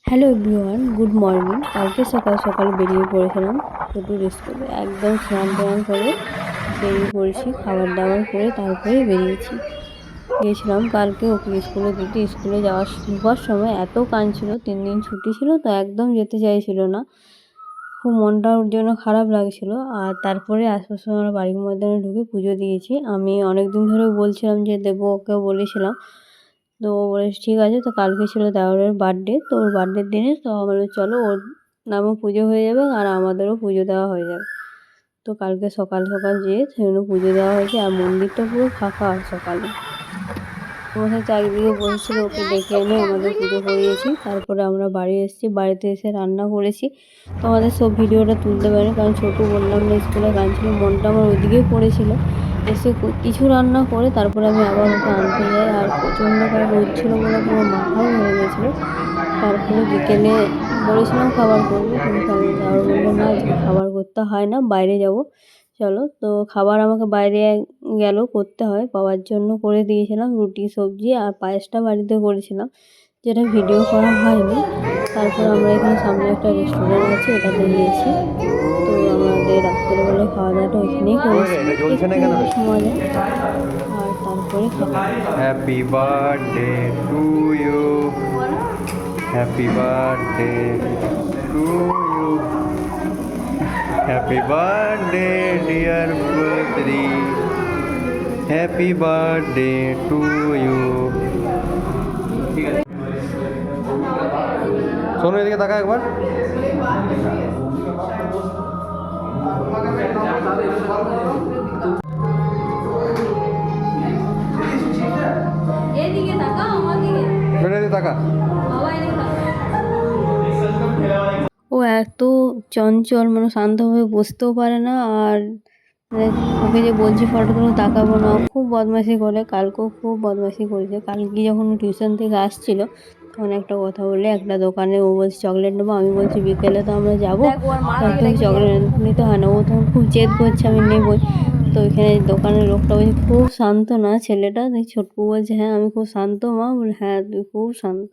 Hello everyone, good morning. কালকে সকাল সকাল বেরিয়ে পড়েছিলাম ছোটুর স্কুলে। একদম স্নান টান করে বেরিয়ে পড়েছি, খাবার দাবার করে তারপরে বেরিয়েছি। গিয়েছিলাম কালকে ওকে স্কুলে দিতে। স্কুলে ঢোকার সময় এত কাঁদছিল, 3 দিন ছুটি ছিল তো একদম যেতে চাইছিল না। খুব মনটা ওর জন্য খারাপ লাগছিল। আর তারপরে আসার সময় আমরা বাড়ির ময়দানে ঢুকে পুজো দিয়েছি। আমি অনেক দিন ধরে বলছিলাম যে দেবো, ওকে বলেছিলাম। তো ও বলেছে ঠিক আছে। তো কালকে ছিল দেওরের বার্থডে, তো ওর বার্থডের দিনে তো আমরা চলো ওর নামও পুজো হয়ে যাবে আর আমাদেরও পুজো দেওয়া হয়ে যাবে। তো কালকে সকাল সকাল যেয়ে সেজন্য পুজো দেওয়া হয়েছে। আর মন্দিরটা পুরো ফাঁকা সকালে। আমাদের চারিদিকে বসেছিল, ওকে ডেকে এনে আমাদের পুজো করিয়েছি। তারপরে আমরা বাড়ি এসেছি, বাড়িতে এসে রান্না করেছি। তো আমাদের সব ভিডিওটা তুলতে পারিনি, কারণ ছোটো বললাম না স্কুলে কাঁদছিল, মনটা আমার ওইদিকেই পড়েছিল। এসে কিছু রান্না করে তারপরে আমি আবার ওকে আনতে যাই। আর প্রচণ্ডকার রোদ ছিল বলে পুরো মাথাও ধরে গেছিলো। তারপরে বিকেলে বলেছিলাম খাবার করবো, কিন্তু আমি দেওর বললো না, আজকে খাবার করতে হয় না, বাইরে যাব চলো। তো খাবার আমাকে বাইরে গেল করতে হয়, পাওয়ার জন্য করে দিয়েছিলাম রুটি সবজি, আর পায়েসটা বাড়িতে করেছিলাম, যেটা ভিডিও করা হয়নি। তারপর আমরা এখানে সামনে একটা রেস্টুরেন্ট আছে, এটাতে গিয়েছি। তো আমাদের রাত্রেবেলায় খাওয়া দাওয়াটা ওইখানেই করেছি, একটু সময় আর তারপরে খাওয়া। Happy birthday to you, happy birthday to you, happy birthday dear putri, happy birthday to you. ঠিক আছে, শোনো এদিকে তাকা একবার। তাকা। ও এত চঞ্চল, মানে শান্তভাবে বসতেও পারে না। আর মানে ওকে যে বলছি ফটো তুলে তাকাবো না, ও খুব বদমাইশি করে। কালকেও খুব বদমাইশি করেছে। কালকে যখন টিউশন থেকে আসছিল তখন একটা কথা বলে একটা দোকানে ও বলছে চকলেট নেবো, আমি বলছি বিকেলে তো আমরা যাবো, তখন চকলেট নিতে হয় না। ও তখন খুব জেদ করছে আমি নেবই। তো ওইখানে দোকানের লোকটা বলছে খুব শান্ত না ছেলেটা। ছোটকু বলছে হ্যাঁ আমি খুব শান্ত মা, বলে হ্যাঁ তুই খুব শান্ত।